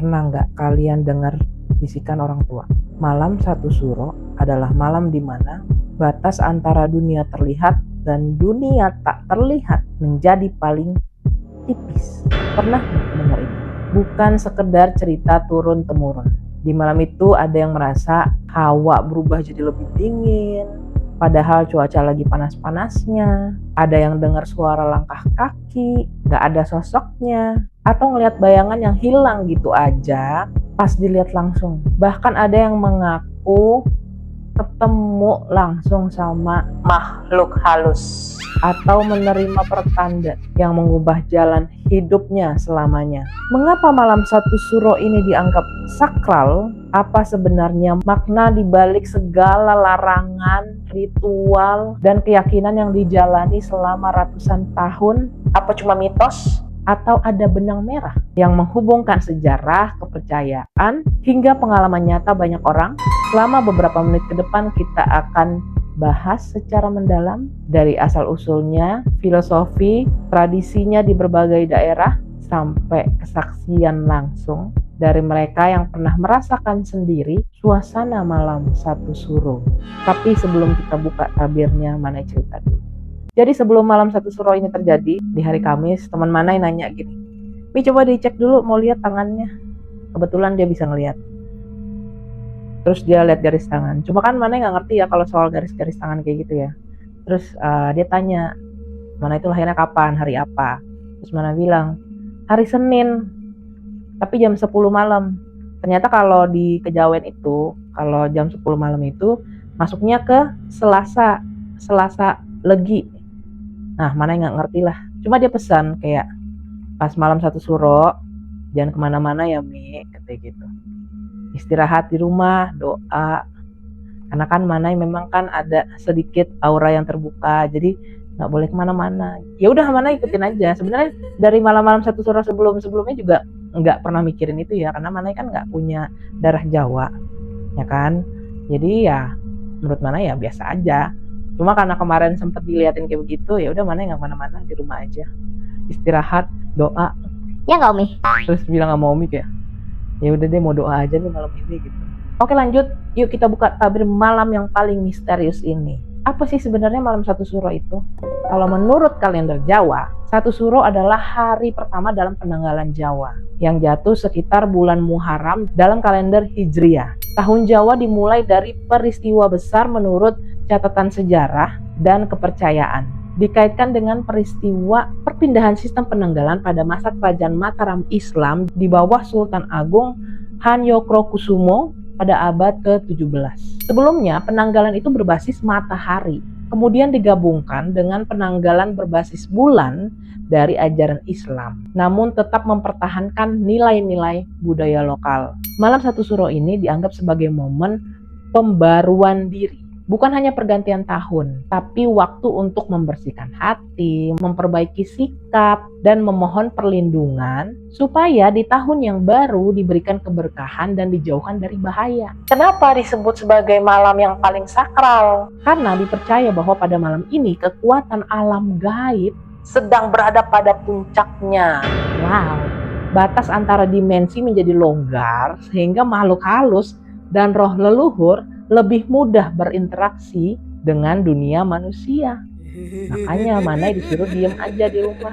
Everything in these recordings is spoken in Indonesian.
Pernah nggak kalian dengar bisikan orang tua? Malam satu suro adalah malam di mana batas antara dunia terlihat dan dunia tak terlihat menjadi paling tipis. Pernah dengar ini? Bukan sekedar cerita turun-temurun. Di malam itu ada yang merasa hawa berubah jadi lebih dingin, padahal cuaca lagi panas-panasnya. Ada yang dengar suara langkah kaki, gak ada sosoknya, atau ngelihat bayangan yang hilang gitu aja pas dilihat langsung. Bahkan ada yang mengaku ketemu langsung sama makhluk halus atau menerima pertanda yang mengubah jalan hidupnya selamanya. Mengapa malam satu suro ini dianggap sakral? Apa sebenarnya makna dibalik segala larangan, ritual, dan keyakinan yang dijalani selama ratusan tahun? Apa cuma mitos? Atau ada benang merah yang menghubungkan sejarah, kepercayaan, hingga pengalaman nyata banyak orang? Selama beberapa menit ke depan kita akan bahas secara mendalam dari asal-usulnya, filosofi, tradisinya di berbagai daerah, sampai kesaksian langsung dari mereka yang pernah merasakan sendiri suasana malam satu suro. Tapi sebelum kita buka tabirnya, Manai cerita dulu. Jadi sebelum malam satu suro ini terjadi, di hari Kamis, teman Manai nanya gini, Mi coba dicek dulu, mau lihat tangannya. Kebetulan dia bisa ngelihat. Terus dia lihat garis tangan. Cuma kan Manai nggak ngerti ya kalau soal garis-garis tangan kayak gitu ya. Terus dia tanya, Manai itu lahirnya kapan, hari apa? Terus Manai bilang, hari Senin, tapi jam 10 malam. Ternyata kalau di Kejawen itu, kalau jam 10 malam itu masuknya ke Selasa Legi. Nah, Manai nggak ngerti lah. Cuma dia pesan kayak, pas malam satu suro, jangan kemana-mana ya Mi, katanya gitu. Istirahat di rumah, doa. Karena kan Manai memang kan ada sedikit aura yang terbuka, jadi nggak boleh kemana-mana. Ya udah Manai ikutin aja. Sebenarnya dari malam-malam satu suro sebelumnya juga nggak pernah mikirin itu ya, karena Manai kan nggak punya darah Jawa, ya kan. Jadi ya menurut Manai ya biasa aja. Cuma karena kemarin sempet diliatin kayak begitu, ya udah Manai nggak kemana-mana, di rumah aja. Istirahat, doa. Ya nggak Umi? Terus bilang sama Umi kayak, ya udah deh mau doa aja nih malam ini gitu. Oke lanjut, yuk kita buka tabir malam yang paling misterius ini. Apa sih sebenarnya malam satu suro itu? Kalau menurut kalender Jawa, satu suro adalah hari pertama dalam penanggalan Jawa yang jatuh sekitar bulan Muharram dalam kalender Hijriah. Tahun Jawa dimulai dari peristiwa besar menurut catatan sejarah dan kepercayaan. Dikaitkan dengan peristiwa perpindahan sistem penanggalan pada masa kerajaan Mataram Islam di bawah Sultan Agung Hanyokrokusumo pada abad ke-17. Sebelumnya, penanggalan itu berbasis matahari, kemudian digabungkan dengan penanggalan berbasis bulan dari ajaran Islam, namun tetap mempertahankan nilai-nilai budaya lokal. Malam satu suro ini dianggap sebagai momen pembaruan diri. Bukan hanya pergantian tahun, tapi waktu untuk membersihkan hati, memperbaiki sikap, dan memohon perlindungan supaya di tahun yang baru diberikan keberkahan dan dijauhkan dari bahaya. Kenapa disebut sebagai malam yang paling sakral? Karena dipercaya bahwa pada malam ini kekuatan alam gaib sedang berada pada puncaknya. Wow, batas antara dimensi menjadi longgar sehingga makhluk halus dan roh leluhur lebih mudah berinteraksi dengan dunia manusia. Makanya Manai disuruh diem aja di rumah,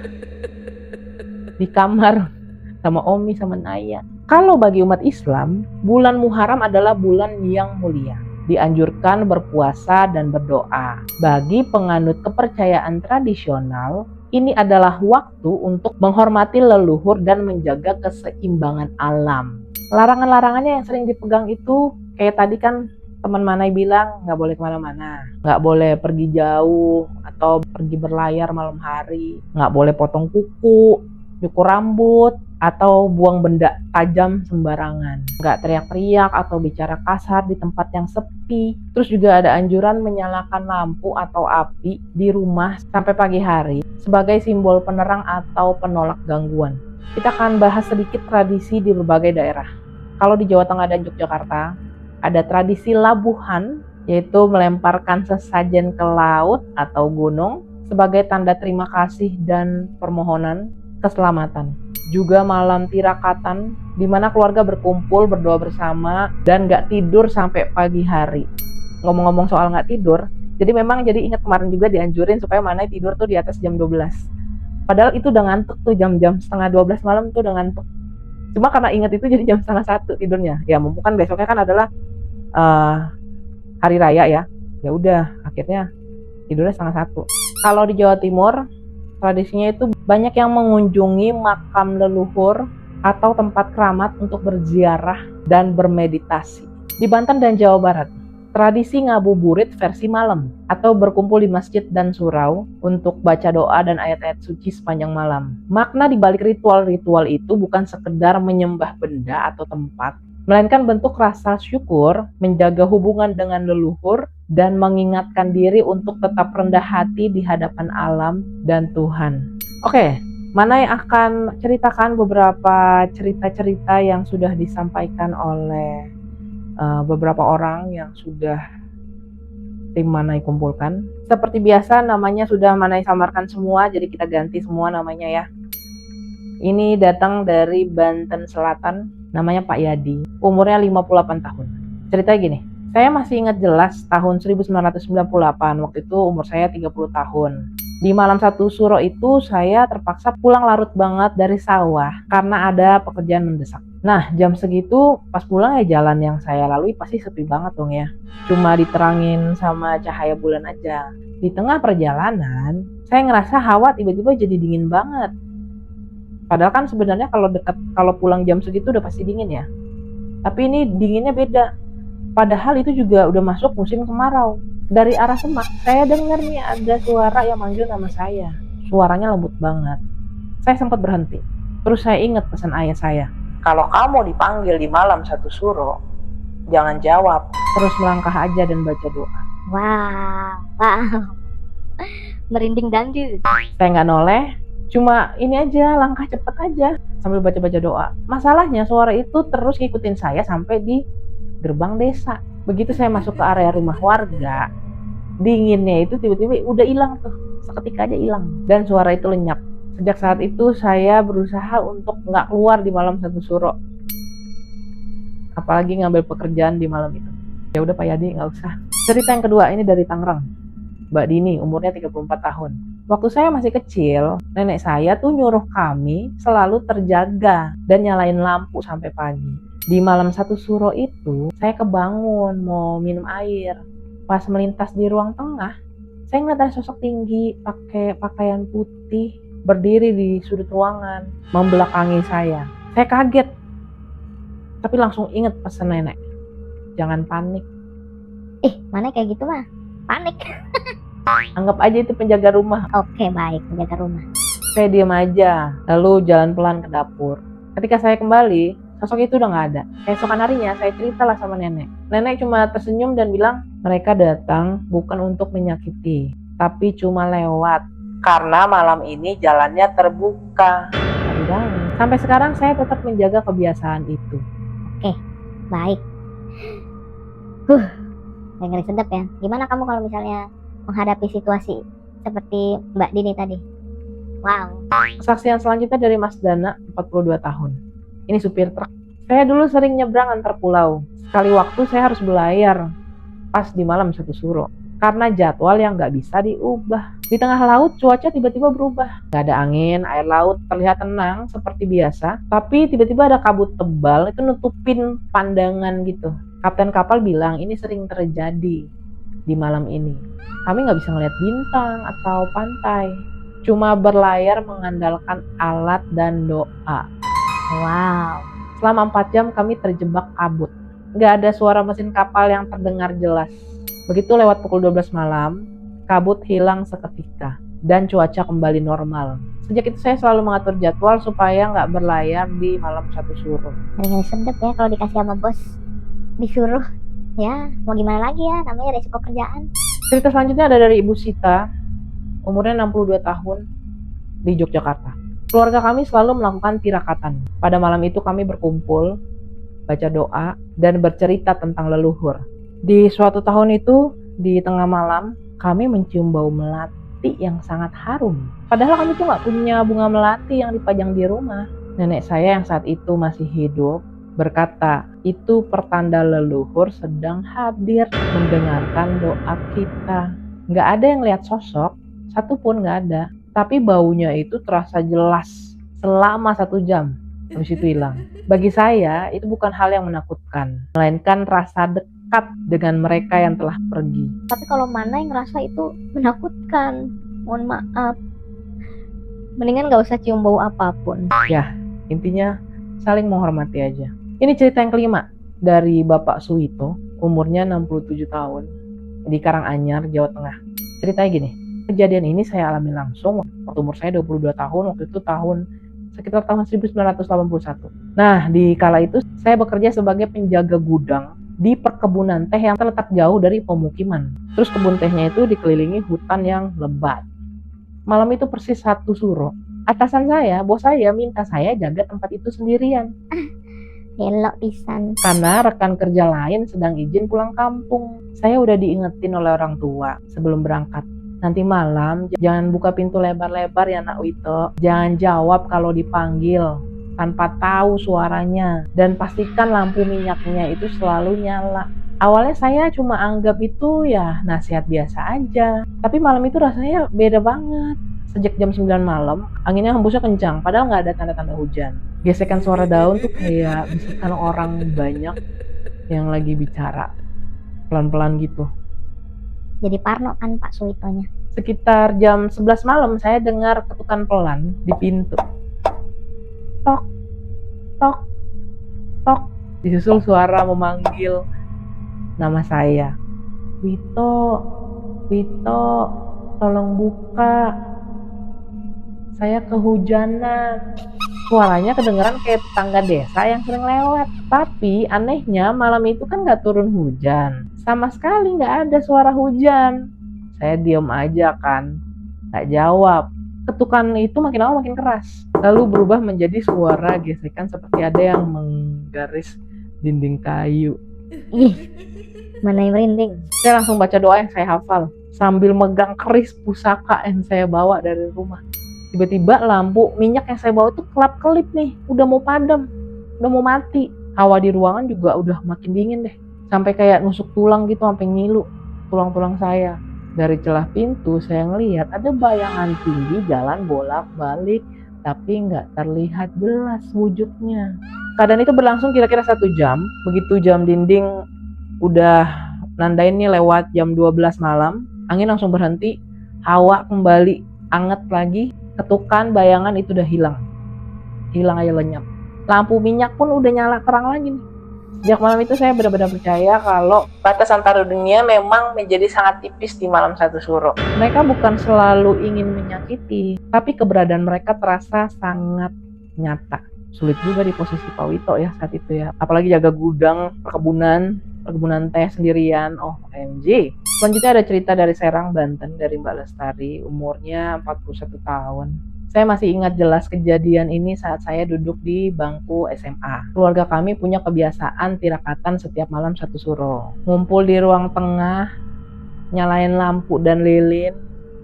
di kamar sama Omi sama Naya. Kalau bagi umat Islam, bulan Muharram adalah bulan yang mulia. Dianjurkan berpuasa dan berdoa. Bagi penganut kepercayaan tradisional, ini adalah waktu untuk menghormati leluhur dan menjaga keseimbangan alam. Larangan-larangannya yang sering dipegang itu kayak tadi kan teman Manai bilang nggak boleh kemana-mana, nggak boleh pergi jauh atau pergi berlayar malam hari, nggak boleh potong kuku, cukur rambut, atau buang benda tajam sembarangan, nggak teriak-teriak atau bicara kasar di tempat yang sepi. Terus juga ada anjuran menyalakan lampu atau api di rumah sampai pagi hari sebagai simbol penerang atau penolak gangguan. Kita akan bahas sedikit tradisi di berbagai daerah. Kalau di Jawa Tengah dan Yogyakarta, ada tradisi labuhan, yaitu melemparkan sesajen ke laut atau gunung sebagai tanda terima kasih dan permohonan keselamatan. Juga malam tirakatan di mana keluarga berkumpul, berdoa bersama, dan nggak tidur sampai pagi hari. Ngomong-ngomong soal nggak tidur, jadi memang jadi ingat kemarin juga dianjurin supaya Manai tidur tuh di atas jam 12. Padahal itu udah ngantuk tuh jam-jam setengah 12 malam tuh udah ngantuk. Cuma karena ingat itu jadi jam setengah 1 tidurnya. Ya mumpung kan besoknya kan adalah hari raya ya. Ya udah, akhirnya tidurnya setengah 1. Kalau di Jawa Timur, tradisinya itu banyak yang mengunjungi makam leluhur atau tempat keramat untuk berziarah dan bermeditasi. Di Banten dan Jawa Barat, tradisi ngabuburit versi malam atau berkumpul di masjid dan surau untuk baca doa dan ayat-ayat suci sepanjang malam. Makna di balik ritual-ritual itu bukan sekedar menyembah benda atau tempat, melainkan bentuk rasa syukur, menjaga hubungan dengan leluhur, dan mengingatkan diri untuk tetap rendah hati di hadapan alam dan Tuhan. Oke, Manai akan ceritakan beberapa cerita-cerita yang sudah disampaikan oleh beberapa orang yang sudah tim Manai kumpulkan. Seperti biasa namanya sudah Manai samarkan semua, jadi kita ganti semua namanya ya. Ini datang dari Banten Selatan, namanya Pak Yadi, umurnya 58 tahun. Ceritanya gini, saya masih ingat jelas tahun 1998, waktu itu umur saya 30 tahun. Di malam 1 Suro itu saya terpaksa pulang larut banget dari sawah karena ada pekerjaan mendesak. Nah, jam segitu pas pulang ya jalan yang saya lalui pasti sepi banget dong ya. Cuma diterangin sama cahaya bulan aja. Di tengah perjalanan, saya ngerasa hawa tiba-tiba jadi dingin banget. Padahal kan sebenarnya kalau pulang jam segitu udah pasti dingin ya. Tapi ini dinginnya beda. Padahal itu juga udah masuk musim kemarau. Dari arah Semak, saya dengar nih ada suara yang manggil nama saya. Suaranya lembut banget. Saya sempat berhenti. Terus saya ingat pesan ayah saya. Kalau kamu dipanggil di malam 1 Suro, jangan jawab. Terus melangkah aja dan baca doa. Wow. Merinding dandu. Saya nggak noleh. Cuma ini aja, langkah cepet aja sambil baca-baca doa. Masalahnya suara itu terus ngikutin saya sampai di gerbang desa. Begitu saya masuk ke area rumah warga, dinginnya itu tiba-tiba udah hilang tuh, seketika aja hilang. Dan suara itu lenyap. Sejak saat itu saya berusaha untuk nggak keluar di malam 1 Suro, apalagi ngambil pekerjaan di malam itu. Ya udah Pak Yadi, nggak usah. Cerita yang kedua ini dari Tangerang, Mbak Dini, umurnya 34 tahun. Waktu saya masih kecil, nenek saya tuh nyuruh kami selalu terjaga dan nyalain lampu sampai pagi. Di malam 1 Suro itu, saya kebangun mau minum air. Pas melintas di ruang tengah, saya ngeliat ada sosok tinggi pakai pakaian putih berdiri di sudut ruangan, membelakangi saya. Saya kaget, tapi langsung inget pesan nenek, jangan panik. Mana kayak gitu mah? Panik. Anggap aja itu penjaga rumah. Oke, baik, penjaga rumah. Saya diam aja, lalu jalan pelan ke dapur. Ketika saya kembali, sosok itu udah gak ada. Keesokan harinya saya ceritalah sama nenek. Nenek cuma tersenyum dan bilang, mereka datang bukan untuk menyakiti, tapi cuma lewat. Karena malam ini jalannya terbuka. Sampai sekarang saya tetap menjaga kebiasaan itu. Oke, baik. Ngeri sedap ya. Gimana kamu kalau misalnya menghadapi situasi seperti Mbak Dini tadi? Wow. Kesaksian selanjutnya dari Mas Dana, 42 tahun. Ini supir truk. Saya dulu sering nyebrang antar pulau. Sekali waktu saya harus belayar pas di malam 1 Suro. Karena jadwal yang gak bisa diubah. Di tengah laut cuaca tiba-tiba berubah. Gak ada angin, air laut terlihat tenang seperti biasa. Tapi tiba-tiba ada kabut tebal itu nutupin pandangan gitu. Kapten kapal bilang ini sering terjadi di malam ini. Kami nggak bisa ngeliat bintang atau pantai, cuma berlayar mengandalkan alat dan doa. Wow. Selama 4 jam kami terjebak kabut. Nggak ada suara mesin kapal yang terdengar jelas. Begitu lewat pukul 12 malam, kabut hilang seketika dan cuaca kembali normal. Sejak itu saya selalu mengatur jadwal supaya nggak berlayar di malam 1 Suro. Ngeri sedap ya kalau dikasih sama bos. Disuruh, ya mau gimana lagi ya, namanya resiko kerjaan. Cerita selanjutnya ada dari Ibu Sita, umurnya 62 tahun, di Yogyakarta. Keluarga kami selalu melakukan tirakatan. Pada malam itu kami berkumpul, baca doa, dan bercerita tentang leluhur. Di suatu tahun itu, di tengah malam, kami mencium bau melati yang sangat harum. Padahal kami tuh gak punya bunga melati yang dipajang di rumah. Nenek saya yang saat itu masih hidup berkata, itu pertanda leluhur sedang hadir mendengarkan doa kita. Nggak ada yang lihat sosok, satupun nggak ada. Tapi baunya itu terasa jelas selama 1 jam. Habis itu hilang. Bagi saya, itu bukan hal yang menakutkan, melainkan rasa dekat dengan mereka yang telah pergi. Tapi kalau mana yang ngerasa itu menakutkan, mohon maaf, mendingan gak usah cium bau apapun. Ya, intinya saling menghormati aja. Ini cerita yang kelima dari Bapak Suwito, umurnya 67 tahun, di Karanganyar, Jawa Tengah. Ceritanya gini, kejadian ini saya alami langsung waktu umur saya 22 tahun, waktu itu sekitar tahun 1981. Nah, di kala itu saya bekerja sebagai penjaga gudang di perkebunan teh yang terletak jauh dari pemukiman. Terus kebun tehnya itu dikelilingi hutan yang lebat. Malam itu persis 1 suro. Atasan saya, bos saya minta saya jaga tempat itu sendirian. Elok pisan. Karena rekan kerja lain sedang izin pulang kampung. Saya udah diingetin oleh orang tua sebelum berangkat. Nanti malam jangan buka pintu lebar-lebar ya Nak Wito. Jangan jawab kalau dipanggil tanpa tahu suaranya. Dan pastikan lampu minyaknya itu selalu nyala. Awalnya saya cuma anggap itu ya nasihat biasa aja. Tapi malam itu rasanya beda banget. Sejak jam 9 malam, anginnya hembusnya kencang, padahal nggak ada tanda-tanda hujan. Gesekan suara daun tuh kayak bisikan orang banyak yang lagi bicara, pelan-pelan gitu. Jadi parno kan Pak Suwitonya. Sekitar jam 11 malam, saya dengar ketukan pelan di pintu. Tok, tok, tok. Disusul suara memanggil nama saya. Wito, Wito, tolong buka. Saya kehujanan. Suaranya kedengeran kayak tetangga desa yang sering lewat. Tapi anehnya malam itu kan gak turun hujan. Sama sekali gak ada suara hujan. Saya diem aja kan, gak jawab. Ketukan itu makin lama makin keras. Lalu berubah menjadi suara gesekan seperti ada yang menggaris dinding kayu. Ih, mana yang merinding. Saya langsung baca doa yang saya hafal sambil megang keris pusaka yang saya bawa dari rumah. Tiba-tiba lampu minyak yang saya bawa tuh kelap-kelip nih, udah mau padam, udah mau mati. Hawa di ruangan juga udah makin dingin deh, sampai kayak nusuk tulang gitu, sampai ngilu tulang-tulang saya. Dari celah pintu saya ngelihat ada bayangan tinggi jalan bolak-balik, tapi nggak terlihat jelas wujudnya. Keadaan itu berlangsung kira-kira 1 jam. Begitu jam dinding udah nandain nih lewat jam 12 malam, angin langsung berhenti, hawa kembali anget lagi. Ketukan bayangan itu udah hilang aja lenyap. Lampu minyak pun udah nyala terang lagi nih. Sejak malam itu saya benar-benar percaya kalau batas antara dunia memang menjadi sangat tipis di malam 1 suro. Mereka bukan selalu ingin menyakiti, tapi keberadaan mereka terasa sangat nyata. Sulit juga di posisi Pak Wito ya saat itu ya, apalagi jaga gudang perkebunan teh sendirian. OMG. Selanjutnya ada cerita dari Serang, Banten, dari Mbak Lestari, umurnya 41 tahun. Saya masih ingat jelas kejadian ini saat saya duduk di bangku SMA. Keluarga kami punya kebiasaan tirakatan setiap malam 1 suro. Ngumpul di ruang tengah, nyalain lampu dan lilin,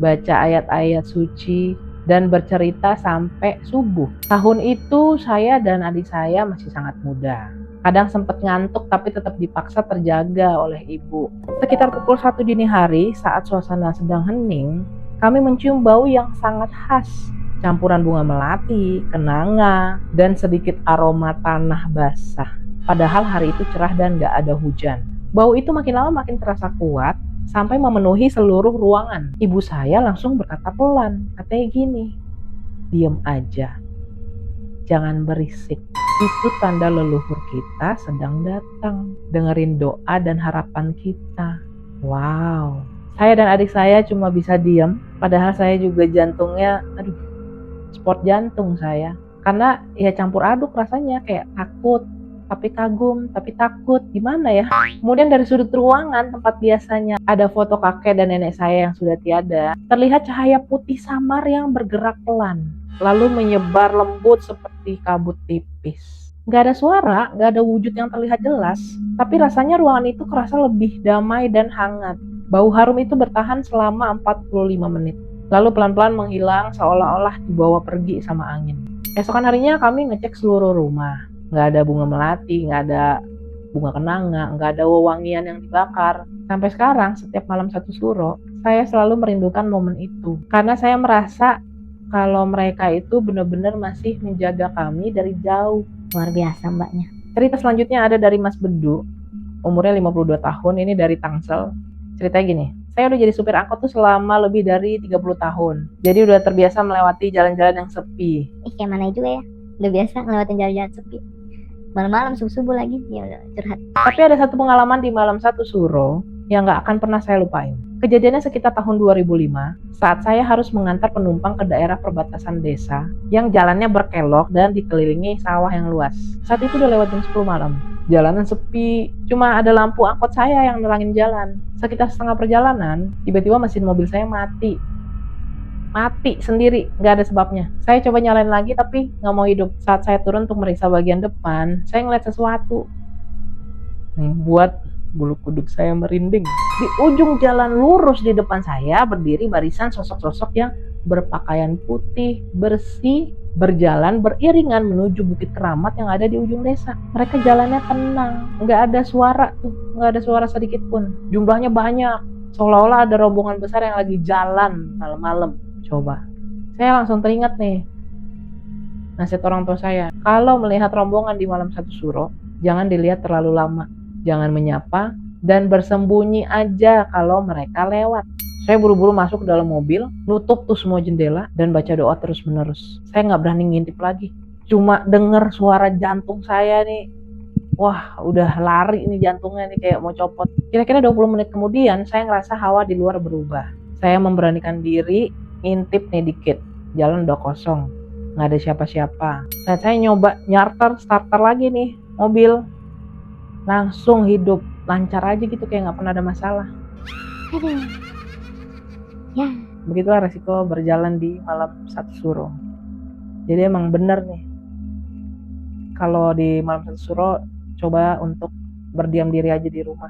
baca ayat-ayat suci, dan bercerita sampai subuh. Tahun itu saya dan adik saya masih sangat muda. Kadang sempat ngantuk tapi tetap dipaksa terjaga oleh ibu. Sekitar pukul 1 dini hari saat suasana sedang hening, kami mencium bau yang sangat khas. Campuran bunga melati, kenanga, dan sedikit aroma tanah basah. Padahal hari itu cerah dan gak ada hujan. Bau itu makin lama makin terasa kuat sampai memenuhi seluruh ruangan. Ibu saya langsung berkata pelan, katanya gini, "Diem aja, jangan berisik. Itu tanda leluhur kita sedang datang. Dengerin doa dan harapan kita." Wow. Saya dan adik saya cuma bisa diam. Padahal saya juga jantungnya, sport jantung saya. Karena ya campur aduk rasanya, kayak takut, tapi kagum, tapi takut. Gimana ya? Kemudian dari sudut ruangan tempat biasanya ada foto kakek dan nenek saya yang sudah tiada, terlihat cahaya putih samar yang bergerak pelan, lalu menyebar lembut seperti kabut tipis. Gak ada suara, gak ada wujud yang terlihat jelas, tapi rasanya ruangan itu kerasa lebih damai dan hangat. Bau harum itu bertahan selama 45 menit, lalu pelan-pelan menghilang seolah-olah dibawa pergi sama angin. Esokan harinya kami ngecek seluruh rumah. Nggak ada bunga melati, nggak ada bunga kenanga, nggak ada wewangian yang dibakar. Sampai sekarang, setiap malam satu suro, saya selalu merindukan momen itu. Karena saya merasa kalau mereka itu benar-benar masih menjaga kami dari jauh. Luar biasa mbaknya. Cerita selanjutnya ada dari Mas Bedu, umurnya 52 tahun, ini dari Tangsel. Ceritanya gini, saya udah jadi supir angkot tuh selama lebih dari 30 tahun. Jadi udah terbiasa melewati jalan-jalan yang sepi. Kayak mana juga ya, udah biasa ngelewatin jalan-jalan sepi. Malam-malam subuh-subuh lagi, ya udah curhat. Tapi ada satu pengalaman di malam satu suro yang gak akan pernah saya lupain. Kejadiannya sekitar tahun 2005, saat saya harus mengantar penumpang ke daerah perbatasan desa yang jalannya berkelok dan dikelilingi sawah yang luas. Saat itu udah lewat jam 10 malam. Jalanan sepi, cuma ada lampu angkot saya yang nerangin jalan. Sekitar setengah perjalanan, tiba-tiba mesin mobil saya mati sendiri, nggak ada sebabnya. Saya coba nyalain lagi tapi nggak mau hidup. Saat saya turun untuk meriksa bagian depan, saya ngeliat sesuatu yang buat bulu kuduk saya merinding. Di ujung jalan lurus di depan saya berdiri barisan sosok-sosok yang berpakaian putih, bersih, berjalan beriringan menuju Bukit Keramat yang ada di ujung desa. Mereka jalannya tenang, nggak ada suara tuh, nggak ada suara sedikit pun. Jumlahnya banyak, seolah-olah ada rombongan besar yang lagi jalan malam-malam. Coba, saya langsung teringat nih nasihat orang tua saya. Kalau melihat rombongan di malam satu suro, jangan dilihat terlalu lama. Jangan menyapa dan bersembunyi aja kalau mereka lewat. Saya buru-buru masuk ke dalam mobil, nutup tuh semua jendela dan baca doa terus-menerus. Saya nggak berani ngintip lagi. Cuma denger suara jantung saya nih. Wah, udah lari nih jantungnya nih kayak mau copot. Kira-kira 20 menit kemudian saya ngerasa hawa di luar berubah. Saya memberanikan diri, ngintip nih dikit. Jalan udah kosong, nggak ada siapa-siapa. Saat saya nyoba starter lagi nih mobil, langsung hidup, lancar aja gitu kayak nggak pernah ada masalah. Aduh. Ya. Begitulah resiko berjalan di malam satu suro. Jadi emang bener nih, kalau di malam satu suro coba untuk berdiam diri aja di rumah.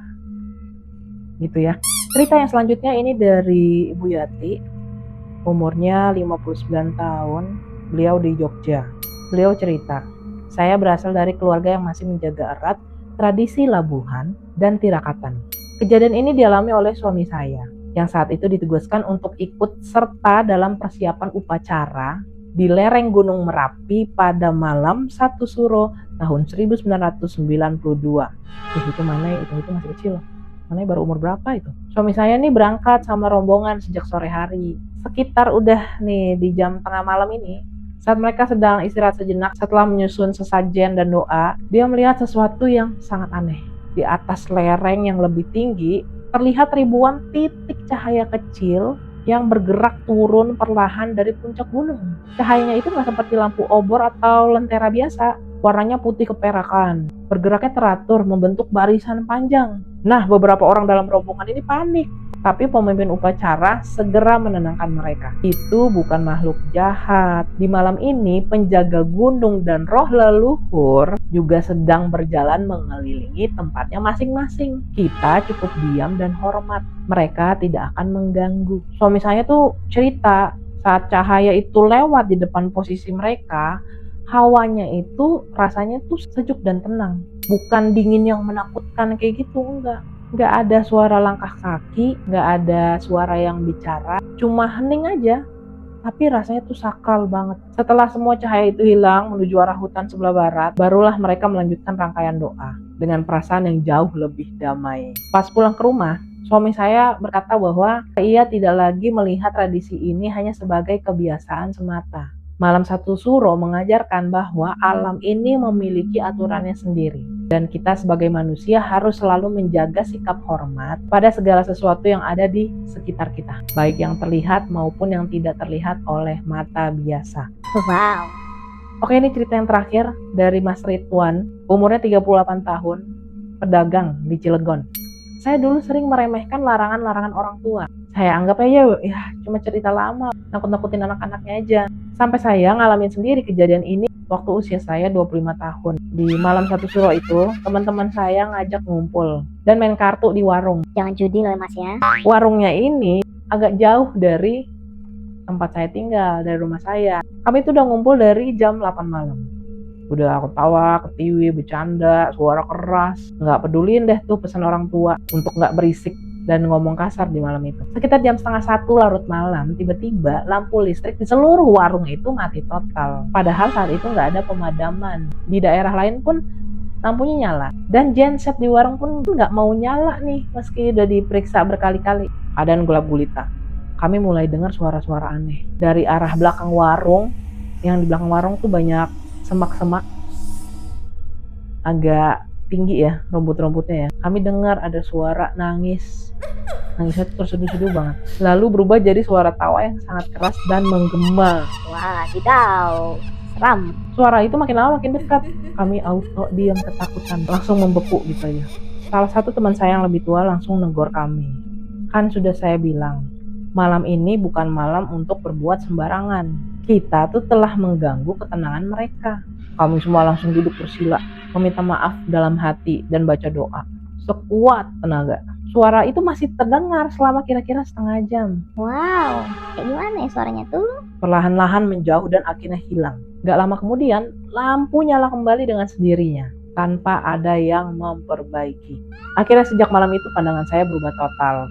Gitu ya. Cerita yang selanjutnya ini dari Ibu Yati, umurnya 59 tahun, beliau di Jogja. Beliau cerita, saya berasal dari keluarga yang masih menjaga erat tradisi labuhan dan tirakatan. Kejadian ini dialami oleh suami saya, yang saat itu ditugaskan untuk ikut serta dalam persiapan upacara di lereng Gunung Merapi pada malam satu suro tahun 1992. Itu mana itu masih kecil. Mana baru umur berapa itu? Suami saya nih berangkat sama rombongan sejak sore hari. Sekitar udah nih di jam tengah malam ini, saat mereka sedang istirahat sejenak setelah menyusun sesajen dan doa, dia melihat sesuatu yang sangat aneh. Di atas lereng yang lebih tinggi, terlihat ribuan titik cahaya kecil yang bergerak turun perlahan dari puncak gunung. Cahayanya itu nggak seperti lampu obor atau lentera biasa. Warnanya putih keperakan. Bergeraknya teratur, membentuk barisan panjang. Nah, beberapa orang dalam rombongan ini panik. Tapi pemimpin upacara segera menenangkan mereka. Itu bukan makhluk jahat. Di malam ini, penjaga gunung dan roh leluhur juga sedang berjalan mengelilingi tempatnya masing-masing. Kita cukup diam dan hormat. Mereka tidak akan mengganggu. Suami saya tuh cerita, saat cahaya itu lewat di depan posisi mereka, hawanya itu rasanya tuh sejuk dan tenang. Bukan dingin yang menakutkan kayak gitu, enggak. Nggak ada suara langkah kaki, nggak ada suara yang bicara, cuma hening aja, tapi rasanya tuh sakral banget. Setelah semua cahaya itu hilang menuju arah hutan sebelah barat, barulah mereka melanjutkan rangkaian doa dengan perasaan yang jauh lebih damai. Pas pulang ke rumah, suami saya berkata bahwa ia tidak lagi melihat tradisi ini hanya sebagai kebiasaan semata. Malam satu suro mengajarkan bahwa alam ini memiliki aturannya sendiri. Dan kita sebagai manusia harus selalu menjaga sikap hormat pada segala sesuatu yang ada di sekitar kita. Baik yang terlihat maupun yang tidak terlihat oleh mata biasa. Wow. Oke, ini cerita yang terakhir dari Mas Ridwan. Umurnya 38 tahun, pedagang di Cilegon. Saya dulu sering meremehkan larangan-larangan orang tua. Saya anggap aja ya cuma cerita lama, nakut-nakutin anak-anaknya aja. Sampai saya ngalamin sendiri kejadian ini waktu usia saya 25 tahun. Di malam satu suro itu, teman-teman saya ngajak ngumpul dan main kartu di warung. Jangan judi loh mas ya. Warungnya ini agak jauh dari tempat saya tinggal, dari rumah saya. Kami tuh udah ngumpul dari jam 8 malam. Udah ketawa, ketiwi, bercanda, suara keras. Nggak peduliin deh tuh pesan orang tua untuk nggak berisik dan ngomong kasar di malam itu. Sekitar jam setengah 1 larut malam, tiba-tiba lampu listrik di seluruh warung itu mati total. Padahal saat itu nggak ada pemadaman. Di daerah lain pun lampunya nyala. Dan genset di warung pun nggak mau nyala nih, meski udah diperiksa berkali-kali. Keadaan gelap gulita. Kami mulai dengar suara-suara aneh. Dari arah belakang warung, yang di belakang warung tuh banyak semak-semak agak tinggi ya rumput-rumputnya ya. Kami dengar ada suara nangis. Nangisnya tuh terseduh-seduh banget. Lalu berubah jadi suara tawa yang sangat keras dan menggema. Wah, tidak. Seram. Suara itu makin lama makin dekat. Kami auto diam ketakutan, langsung membeku gitu aja. Salah satu teman saya yang lebih tua langsung negor kami. Kan sudah saya bilang, malam ini bukan malam untuk berbuat sembarangan. Kita tuh telah mengganggu ketenangan mereka. Kami semua langsung duduk bersila, meminta maaf dalam hati dan baca doa sekuat tenaga. Suara itu masih terdengar selama kira-kira setengah jam. Wow, kayak gimana ya suaranya tuh? Perlahan-lahan menjauh dan akhirnya hilang. Gak lama kemudian, lampu nyala kembali dengan sendirinya, tanpa ada yang memperbaiki. Akhirnya sejak malam itu pandangan saya berubah total.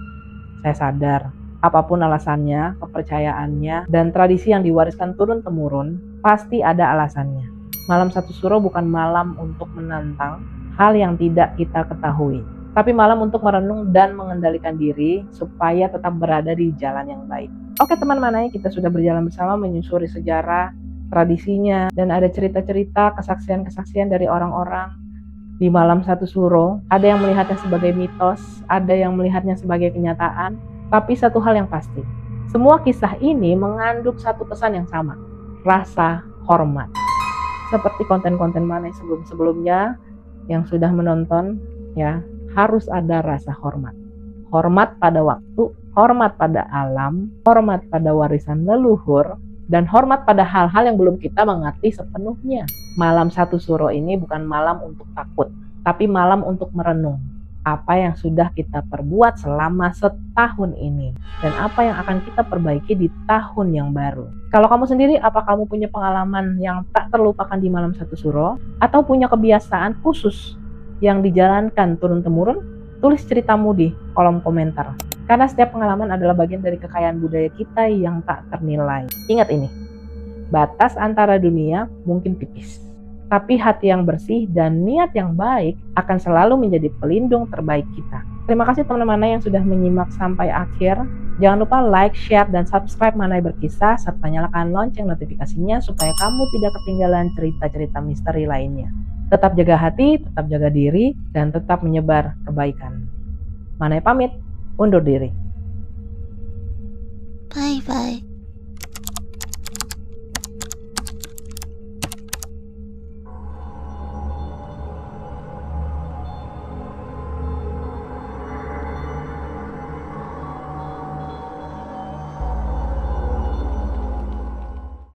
Saya sadar, apapun alasannya, kepercayaannya, dan tradisi yang diwariskan turun-temurun, pasti ada alasannya. Malam satu suro bukan malam untuk menantang hal yang tidak kita ketahui, tapi malam untuk merenung dan mengendalikan diri supaya tetap berada di jalan yang baik. Oke teman Manai, kita sudah berjalan bersama menyusuri sejarah, tradisinya, dan ada cerita-cerita, kesaksian-kesaksian dari orang-orang di malam satu suro. Ada yang melihatnya sebagai mitos, ada yang melihatnya sebagai kenyataan, tapi satu hal yang pasti, semua kisah ini mengandung satu pesan yang sama, rasa hormat. Seperti konten-konten Manai sebelum-sebelumnya yang sudah menonton, ya, harus ada rasa hormat. Hormat pada waktu, hormat pada alam, hormat pada warisan leluhur, dan hormat pada hal-hal yang belum kita mengerti sepenuhnya. Malam satu suro ini bukan malam untuk takut, tapi malam untuk merenung. Apa yang sudah kita perbuat selama setahun ini, dan apa yang akan kita perbaiki di tahun yang baru. Kalau kamu sendiri, apa kamu punya pengalaman yang tak terlupakan di malam satu suro? Atau punya kebiasaan khusus yang dijalankan turun-temurun? Tulis ceritamu di kolom komentar. Karena setiap pengalaman adalah bagian dari kekayaan budaya kita yang tak ternilai. Ingat ini, batas antara dunia mungkin tipis, tapi hati yang bersih dan niat yang baik akan selalu menjadi pelindung terbaik kita. Terima kasih teman-teman yang sudah menyimak sampai akhir. Jangan lupa like, share, dan subscribe Manai Berkisah, serta nyalakan lonceng notifikasinya supaya kamu tidak ketinggalan cerita-cerita misteri lainnya. Tetap jaga hati, tetap jaga diri, dan tetap menyebar kebaikan. Manai pamit, undur diri. Bye-bye.